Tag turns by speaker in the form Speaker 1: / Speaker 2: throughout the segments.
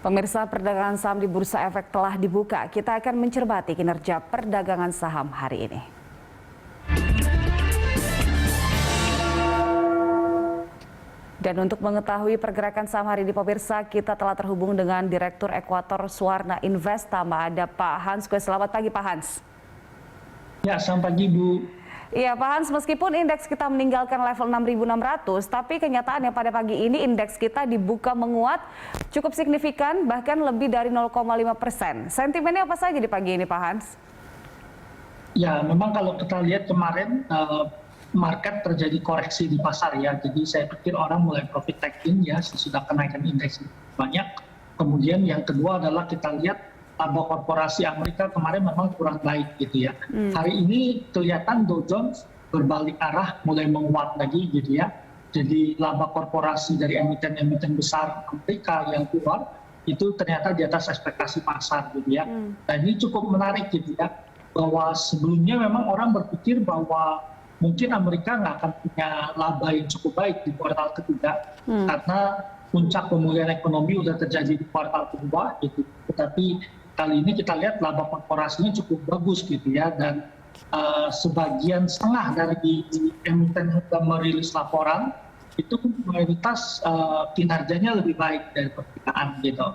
Speaker 1: Pemirsa, perdagangan saham di Bursa Efek telah dibuka. Kita akan mencermati kinerja perdagangan saham hari ini. Dan untuk mengetahui pergerakan saham hari ini, pemirsa, kita telah terhubung dengan Direktur Ekuator Suwarna Investama, ada Pak Hans Kueh. Selamat pagi, Pak Hans.
Speaker 2: Ya, selamat pagi, Bu.
Speaker 1: Iya, Pak Hans, meskipun indeks kita meninggalkan level 6.600, tapi kenyataannya pada pagi ini indeks kita dibuka menguat cukup signifikan, bahkan lebih dari 0,5%. Sentimennya apa saja di pagi ini, Pak Hans?
Speaker 2: Ya, memang kalau kita lihat kemarin market terjadi koreksi di pasar ya, jadi saya pikir orang mulai profit taking ya sesudah kenaikan indeks banyak. Kemudian yang kedua adalah kita lihat laba korporasi Amerika kemarin memang kurang baik gitu ya. Hari ini kelihatan Dow Jones berbalik arah, mulai menguat lagi gitu ya. Jadi laba korporasi dari emiten-emiten besar Amerika yang keluar itu ternyata di atas ekspektasi pasar gitu ya. Dan ini cukup menarik gitu ya, bahwa sebelumnya memang orang berpikir bahwa mungkin Amerika nggak akan punya laba yang cukup baik di kuartal ketiga karena puncak pemulihan ekonomi udah terjadi di kuartal kedua gitu. Tetapi kali ini kita lihat laba korporasinya cukup bagus gitu ya, dan sebagian setengah dari emiten yang merilis laporan itu mayoritas kinerjanya lebih baik dari perkiraan gitu.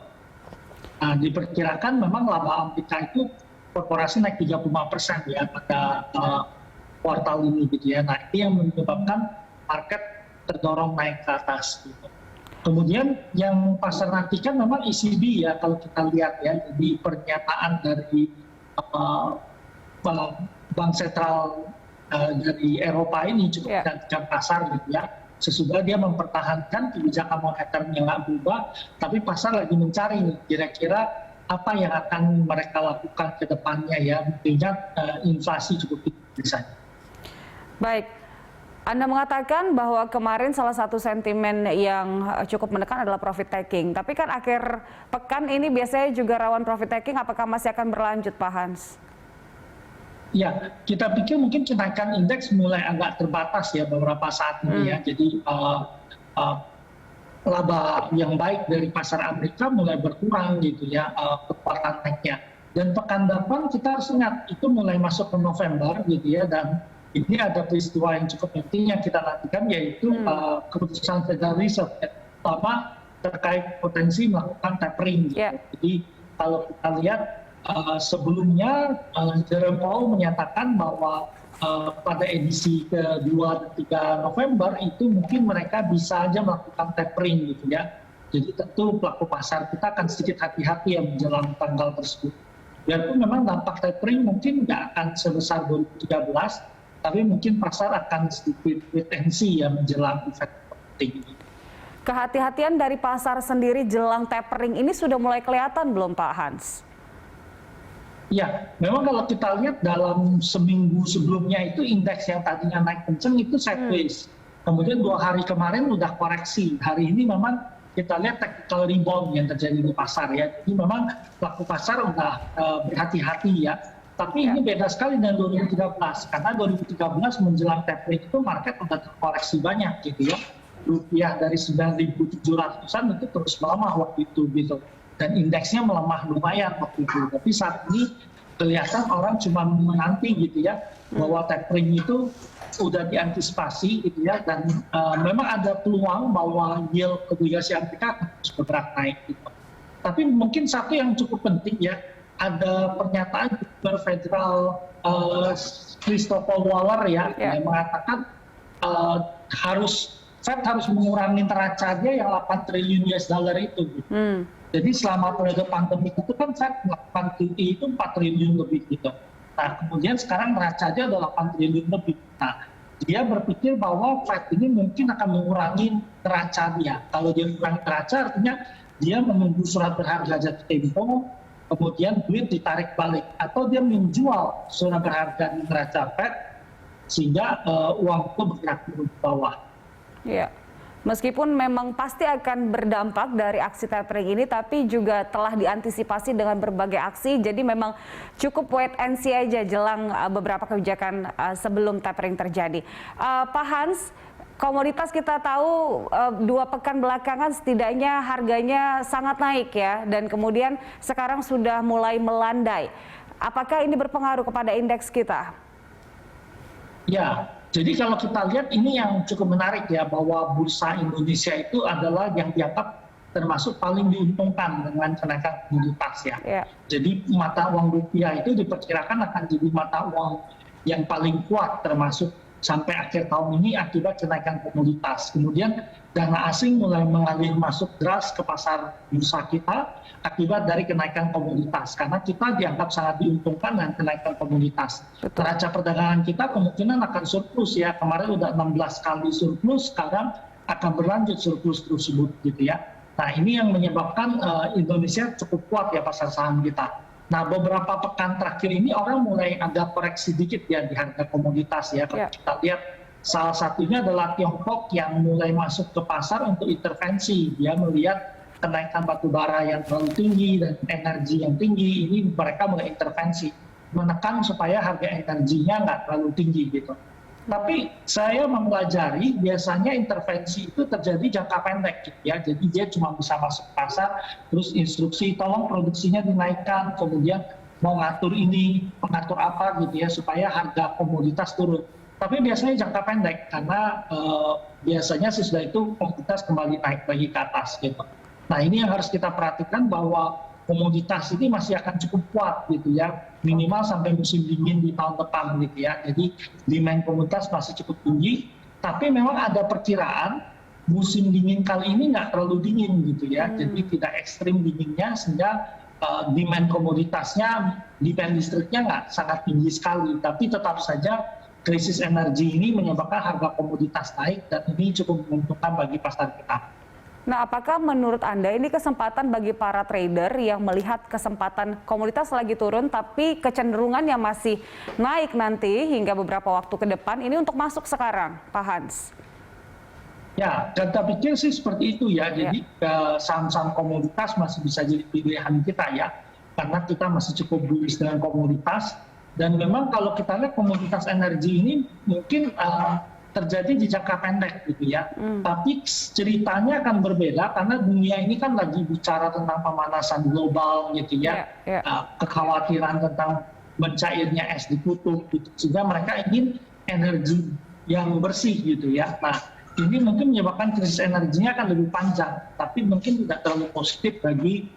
Speaker 2: Nah, diperkirakan memang laba Amerika itu korporasi naik 35% ya pada kuartal ini gitu ya. Nah, ini yang menyebabkan market terdorong naik ke atas gitu. Kemudian yang pasar nantikan memang ECB ya, kalau kita lihat ya, di pernyataan dari Bank Sentral dari Eropa ini cukup menantikan pasar gitu ya. Sesudah dia mempertahankan kebijakan moneternya nggak berubah, tapi pasar lagi mencari nih kira-kira apa yang akan mereka lakukan ke depannya ya, mengingat inflasi cukup tinggi misalnya.
Speaker 1: Baik. Anda mengatakan bahwa kemarin salah satu sentimen yang cukup menekan adalah profit taking. Tapi kan akhir pekan ini biasanya juga rawan profit taking. Apakah masih akan berlanjut, Pak Hans?
Speaker 2: Ya, kita pikir mungkin kenaikan indeks mulai agak terbatas ya beberapa saat ini ya. Jadi laba yang baik dari pasar Amerika mulai berkurang gitu ya, kekuatan naiknya. Dan pekan depan kita harus ingat itu mulai masuk ke November gitu ya, dan ini ada peristiwa yang cukup penting yang kita nantikan, yaitu keputusan Federal Reserve terutama terkait potensi melakukan tapering. Jadi kalau kita lihat sebelumnya Jerome Powell menyatakan bahwa pada edisi ke-2 dan 3 November itu mungkin mereka bisa aja melakukan tapering gitu ya. Jadi tentu pelaku pasar kita akan sedikit hati-hati ya menjelang tanggal tersebut. Biarpun memang dampak tapering mungkin nggak akan sebesar 2013, tapi mungkin pasar akan sedikit wait-and-see ya menjelang efek penting ini.
Speaker 1: Kehati-hatian dari pasar sendiri jelang tapering ini sudah mulai kelihatan belum, Pak Hans?
Speaker 2: Ya, memang kalau kita lihat dalam seminggu sebelumnya itu indeks yang tadinya naik kenceng itu sideways. Kemudian 2 hari kemarin udah koreksi. Hari ini memang kita lihat technical rebound yang terjadi di pasar ya. Jadi memang pelaku pasar udah berhati-hati ya. Tapi ini beda sekali dengan 2013, karena 2013 menjelang tapering itu market udah terkoreksi banyak gitu ya. Rupiah dari 9.700-an itu terus melemah waktu itu gitu. Dan indeksnya melemah lumayan waktu itu. Tapi saat ini kelihatan orang cuma menanti gitu ya, bahwa tapering itu udah diantisipasi gitu ya. Dan memang ada peluang bahwa yield obligasi Amerika akan terus bergerak naik gitu. Tapi mungkin satu yang cukup penting ya, ada pernyataan Gubernur Federal Christopher Waller ya, yang mengatakan Fed harus mengurangi neracanya yang 8 triliun US dollar itu. Jadi selama periode pandemi itu kan Fed melakukan QE itu 4 triliun lebih gitu. Nah kemudian sekarang neracanya ada 8 triliun lebih. Nah dia berpikir bahwa Fed ini mungkin akan mengurangi neracanya. Kalau dia mengurangi neraca artinya dia menunggu surat berharga jatuh tempo, kemudian duit ditarik balik, atau dia menjual surat berharga di neraca Fed sehingga uang itu bergerak ke bawah.
Speaker 1: Iya, meskipun memang pasti akan berdampak dari aksi tapering ini, tapi juga telah diantisipasi dengan berbagai aksi. Jadi memang cukup wait and see aja jelang beberapa kebijakan sebelum tapering terjadi. Pak Hans, komoditas kita tahu 2 pekan belakangan setidaknya harganya sangat naik ya, dan kemudian sekarang sudah mulai melandai. Apakah ini berpengaruh kepada indeks kita?
Speaker 2: Ya, jadi kalau kita lihat ini yang cukup menarik ya, bahwa bursa Indonesia itu adalah yang dianggap termasuk paling diuntungkan dengan kenaikan komoditas ya. Jadi mata uang rupiah itu diperkirakan akan jadi mata uang yang paling kuat termasuk sampai akhir tahun ini akibat kenaikan komoditas. Kemudian dana asing mulai mengalir masuk deras ke pasar bursa kita akibat dari kenaikan komoditas. Karena kita dianggap sangat diuntungkan dengan kenaikan komoditas. Neraca perdagangan kita kemungkinan akan surplus ya. Kemarin udah 16 kali surplus, sekarang akan berlanjut surplus tersebut gitu ya. Nah ini yang menyebabkan Indonesia cukup kuat ya pasar saham kita. Nah beberapa pekan terakhir ini orang mulai agak koreksi dikit ya di harga komoditas ya. Kalau kita lihat salah satunya adalah Tiongkok yang mulai masuk ke pasar untuk intervensi. Dia melihat kenaikan batu bara yang terlalu tinggi dan energi yang tinggi, ini mereka mulai intervensi. Menekan supaya harga energinya nggak terlalu tinggi gitu. Tapi saya mempelajari biasanya intervensi itu terjadi jangka pendek gitu ya. Jadi dia cuma bisa masuk pasar, terus instruksi tolong produksinya dinaikkan, kemudian mau ngatur ini, mengatur apa gitu ya supaya harga komoditas turun. Tapi biasanya jangka pendek karena biasanya sesudah itu komoditas kembali naik lagi ke atas gitu. Nah ini yang harus kita perhatikan bahwa komoditas ini masih akan cukup kuat gitu ya, minimal sampai musim dingin di tahun depan gitu ya. Jadi demand komoditas masih cukup tinggi, tapi memang ada perkiraan musim dingin kali ini nggak terlalu dingin gitu ya. Jadi tidak ekstrim dinginnya sehingga demand komoditasnya, demand listriknya nggak sangat tinggi sekali. Tapi tetap saja krisis energi ini menyebabkan harga komoditas naik dan ini cukup menguntungkan bagi pasar kita.
Speaker 1: Nah, apakah menurut Anda ini kesempatan bagi para trader yang melihat kesempatan komoditas lagi turun tapi kecenderungannya masih naik nanti hingga beberapa waktu ke depan ini untuk masuk sekarang, Pak Hans?
Speaker 2: Ya, data pikir sih seperti itu ya. Jadi saham-saham komoditas masih bisa jadi pilihan kita ya. Karena kita masih cukup bullish dengan komoditas. Dan memang kalau kita lihat komoditas energi ini mungkin terjadi di jangka pendek gitu ya. Tapi ceritanya akan berbeda karena dunia ini kan lagi bicara tentang pemanasan global gitu ya. Kekhawatiran tentang mencairnya es di kutub gitu. Sehingga mereka ingin energi yang bersih gitu ya. Nah ini mungkin menyebabkan krisis energinya akan lebih panjang. Tapi mungkin tidak terlalu positif bagi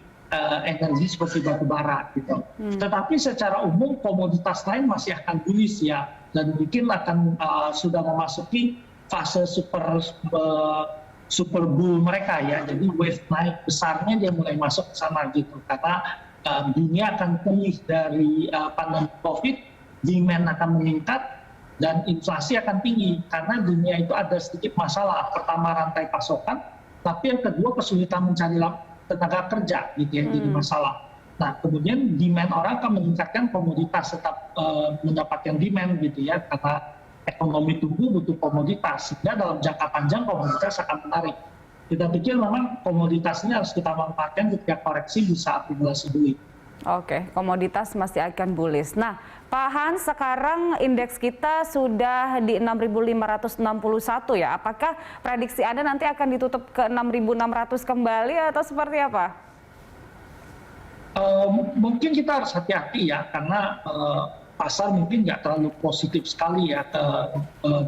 Speaker 2: energi seperti batu bara gitu. Tetapi secara umum komoditas lain masih akan bullish ya. Dan mungkin akan sudah memasuki fase super bull mereka ya. Jadi wave naik besarnya dia mulai masuk ke sana gitu. Karena dunia akan pulih dari pandemi COVID, demand akan meningkat, dan inflasi akan tinggi. Karena dunia itu ada sedikit masalah. Pertama rantai pasokan, tapi yang kedua kesulitan mencari tenaga kerja gitu ya, jadi masalah. Nah, kemudian demand orang akan meningkatkan komoditas, tetap mendapatkan demand gitu ya, karena ekonomi tumbuh butuh komoditas, sehingga dalam jangka panjang komoditas akan menarik. Kita pikir memang komoditas ini harus kita manfaatkan ketika koreksi bisa akumulasi duit.
Speaker 1: Oke, komoditas masih akan bullish. Nah, Pak Hans, sekarang indeks kita sudah di 6.561 ya. Apakah prediksi Anda nanti akan ditutup ke 6.600 kembali atau seperti apa?
Speaker 2: Mungkin kita harus hati-hati ya, karena pasar mungkin nggak terlalu positif sekali ya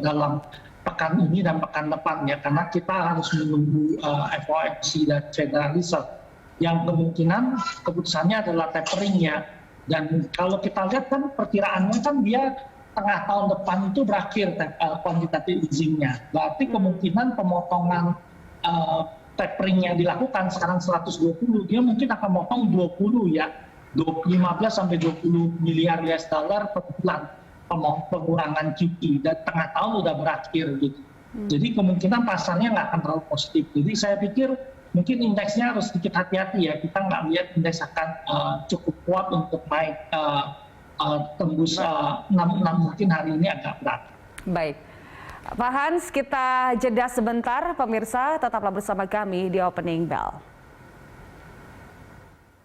Speaker 2: dalam pekan ini dan pekan depan ya, karena kita harus menunggu FOMC dan Federal Reserve yang kemungkinan keputusannya adalah tapering ya. Dan kalau kita lihat kan perkiraannya kan dia tengah tahun depan itu berakhir quantitative easing-nya. Berarti kemungkinan pemotongan tapering yang dilakukan sekarang 120, dia mungkin akan motong 20 ya, 15 sampai 20 miliar US dollar per bulan pengurangan QE, dan tengah tahun udah berakhir gitu. Jadi kemungkinan pasarnya nggak akan terlalu positif. Jadi saya pikir mungkin indeksnya harus sedikit hati-hati ya, kita nggak lihat indeks akan cukup kuat untuk naik tembus 66, mungkin hari ini agak berat.
Speaker 1: Baik. Pak Hans, kita jeda sebentar, pemirsa tetaplah bersama kami di Opening Bell.